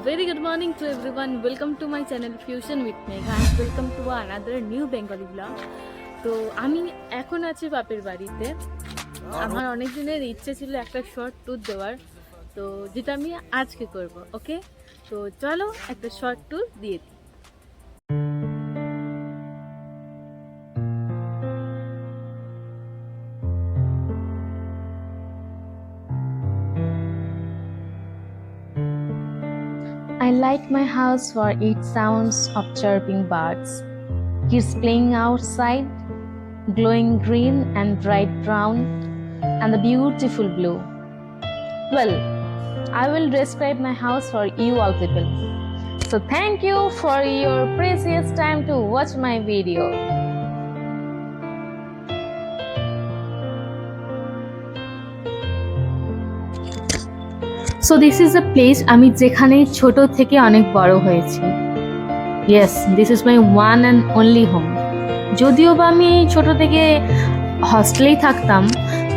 Very good morning to everyone. Welcome to my channel Fusion with Megha and welcome to another new Bengali vlog. তো আমি এখন আছি বাপের বাড়িতে। আমার অনেক দিনের ইচ্ছে ছিল একটা শর্ট ট্যুর দেওয়ার, তো যেটা আমি আজকে করব। ওকে, তো চলো একটা শর্ট ট্যুর দিয়ে দিই। I like my house for its sounds of chirping birds, kids playing outside, glowing green and bright brown, and the beautiful blue. Well, I will describe my house for you all people. So thank you for your precious time to watch my video. So this is a place আমি যেখানে ছোট থেকে অনেক বড় হয়েছি। Yes, this is my one and only home. যদিও বা আমি ছোট থেকে হস্টেলেই থাকতাম,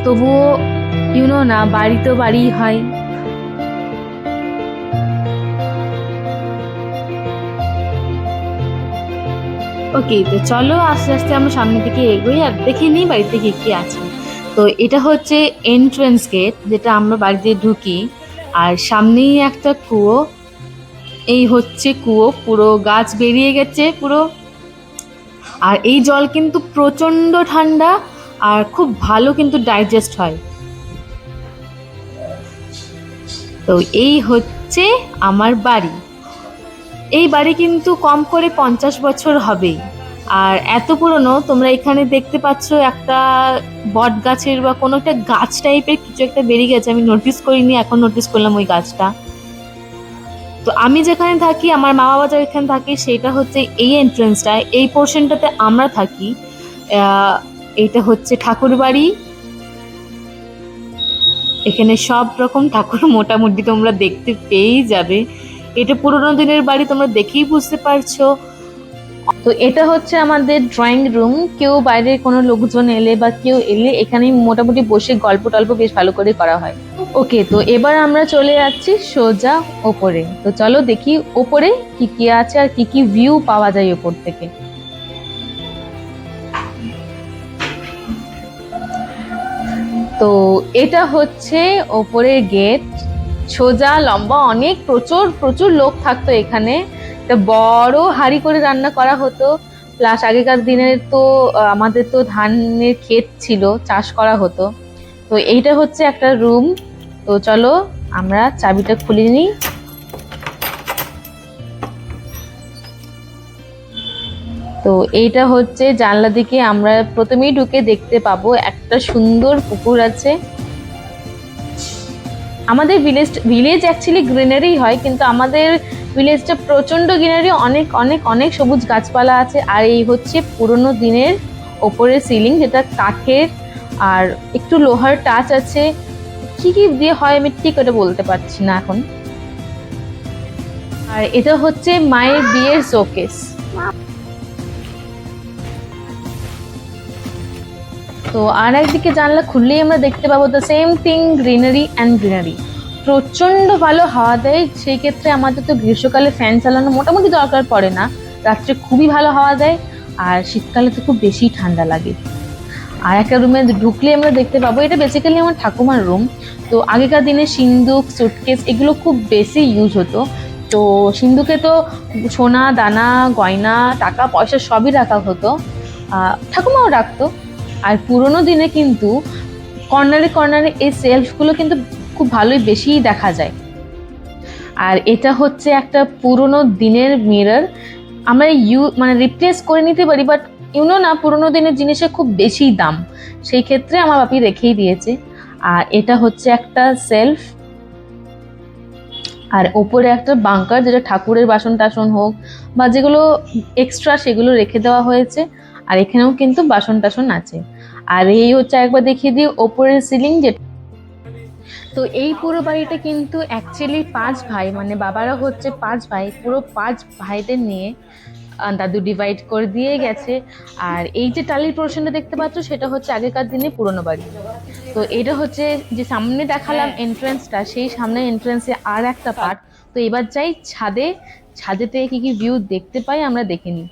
তবুও না, বাড়ি তো বাড়িই হয়। ওকে, তো চলো আস্তে আস্তে আমরা সামনের দিকে এগোই আর দেখে নিই বাড়িতে কি কি আছে। তো এটা হচ্ছে এন্ট্রেন্স গেট, যেটা আমরা বাড়িতে ঢুকি, আর সামনেই একটা কুয়ো। এই হচ্ছে কুয়ো, পুরো গাছ বেরিয়ে গেছে পুরো। আর এই জল কিন্তু প্রচণ্ড ঠান্ডা আর খুব ভালো কিন্তু ডাইজেস্ট হয়। তো এই হচ্ছে আমার বাড়ি। এই বাড়ি কিন্তু কম করে 50 বছর হবে। আর এত পুরনো, তোমরা এখানে দেখতে পাচ্ছ একটা বট গাছের বা কোনো একটা গাছ টাইপের কিছু একটা বেরিয়ে গেছে, আমি নোটিস করিনি, এখন নোটিস করলাম ওই গাছটা। তো আমি যেখানে থাকি, আমার মা বাবা যেখানে থাকে, সেটা হচ্ছে এই এন্ট্রেন্সটা, এই পোর্শনটাতে আমরা থাকি। এইটা হচ্ছে ঠাকুর বাড়ি। এখানে সব রকম ঠাকুর মোটামুটি তোমরা দেখতে পেয়েই যাবে। এটা পুরোনো দিনের বাড়ি, তোমরা দেখেই বুঝতে পারছো। তো এটা হচ্ছে আমাদের ড্রয়িং রুম। কেউ বাইরের কোনো লোকজন এলে বা কেউ এলে এখানেই মোটামুটি বসে গল্প টল্প বেশ ভালো করে করা হয়। ওকে, তো এবার আমরা চলে যাচ্ছি সোজা ওপরে। তো চলো দেখি ওপরে কি কি আছে আর কি কি ভিউ পাওয়া যায় ওপর থেকে। তো এটা হচ্ছে ওপরের গেট, সোজা লম্বা অনেক, প্রচুর প্রচুর লোক থাকতো এখানে। একটা বড় হাঁড়ি করে রান্না করা হতো। প্লাস আগেকার দিনের তো আমাদের তো ধানের ক্ষেত ছিল, চাষ করা হতো। তো এইটা হচ্ছে একটা রুম। তো চলো আমরা চাবিটা খুলে নিই। তো এইটা হচ্ছে জানলা দিকে আমরা প্রথমেই ঢুকে দেখতে পাবো একটা সুন্দর পুকুর আছে। আমাদের ভিলেজ অ্যাকচুয়ালি গ্রিনারি হয়, কিন্তু আমাদের ভিলেজটা প্রচণ্ড গ্রিনারি, অনেক অনেক অনেক সবুজ গাছপালা আছে। আর এই হচ্ছে পুরোনো দিনের ওপরের সিলিং, যেটা কাঠের আর একটু লোহার টাচ আছে। কি কি দিয়ে হয় আমি ঠিক ওটা বলতে পারছি না এখন। আর এটা হচ্ছে মায়ের বিয়ের শোকেস। তো আর একদিকে জানলা খুললেই আমরা দেখতে পাবো the same thing, greenery and greenery. প্রচণ্ড ভালো হাওয়া দেয়। সেই ক্ষেত্রে আমাদের তো গ্রীষ্মকালে ফ্যান চালানো মোটামুটি দরকার পড়ে না, রাত্রে খুবই ভালো হাওয়া দেয়। আর শীতকালে তো খুব বেশি ঠান্ডা লাগে। আর একটা রুমে ঢুকলে আমরা দেখতে পাবো, এটা বেসিক্যালি আমার ঠাকুমার রুম। তো আগেকার দিনে সিন্দুক, সুটকেস এগুলো খুব বেশি ইউজ হতো। তো সিন্দুকে তো সোনা দানা, গয়না, টাকা পয়সা সবই রাখা হতো, ঠাকুমাও রাখতো। আর পুরোনো দিনে কিন্তু কর্নারে কর্নারে এই সেলফগুলো কিন্তু খুব ভালোই বেশিই দেখা যায়। আর এটা হচ্ছে একটা পুরোনো দিনের মিরর। আমরা মানে রিপ্লেস করে নিতে পারি, বাট না, পুরোনো দিনের জিনিসের খুব বেশি দাম, সেই ক্ষেত্রে আমার বাপি রেখেই দিয়েছে। আর এটা হচ্ছে একটা সেলফ, আর ওপরে একটা বাঙ্কার, যেটা ঠাকুরের বাসন টাসন হোক বা যেগুলো এক্সট্রা সেগুলো রেখে দেওয়া হয়েছে। আর এখানেও কিন্তু বাসন টাসন আছে। আর এই হচ্ছে একবার দেখিয়ে দিই ওপরের সিলিং। যে তো এই পুরো বাড়িটা কিন্তু অ্যাকচুয়ালি 5 ভাই, মানে বাবারা হচ্ছে 5 ভাই, পুরো 5 ভাইদের নিয়ে দাদু ডিভাইড করে দিয়ে গেছে। আর এই যে টালির পোর্শনটা দেখতে পাচ্ছ সেটা হচ্ছে আগেকার দিনে পুরনো বাড়ি। তো এটা হচ্ছে যে সামনে দেখালাম এন্ট্রান্সটা, সেই সামনে এন্ট্রান্সে আর একটা পার্ট। তো এবার যাই ছাদে, ছাদে থেকে কি কি ভিউ দেখতে পাই আমরা দেখে নিই।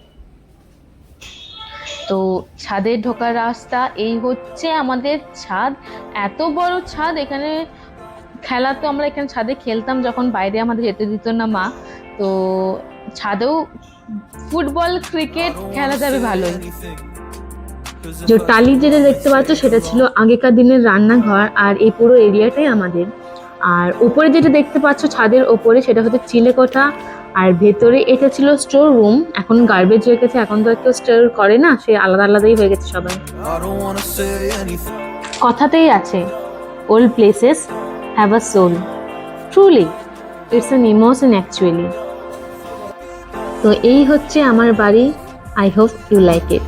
তো ছাদে ঢোকার রাস্তা, এই হচ্ছে আমাদের ছাদ। এত বড় ছাদ, এখানে খেলা তো আমরা এখানে ছাদে খেলতাম যখন বাইরে আমাদের যেতে দিত না মা। তো ছাদেও ফুটবল ক্রিকেট খেলা যাবে ভালোই। যে টালি যেটা দেখতে পাচ্ছ সেটা ছিল আগেকার দিনের রান্নাঘর, আর এই পুরো এরিয়াটাই আমাদের। আর উপরে যেটা দেখতে পাচ্ছ ছাদের ওপরে সেটা হচ্ছে চিলেকোঠা, আর ভেতরে এটা ছিল স্টোর রুম। এখন গার্বেজ হয়ে গেছে, এখন তো আর কেউ স্টোর করে না, সে আলাদা আলাদাই হয়ে গেছে সবাই। কথাতেই আছে, old places have a soul, truly it's an emotion actually. তো এই হচ্ছে আমার বাড়ি, I hope you like it.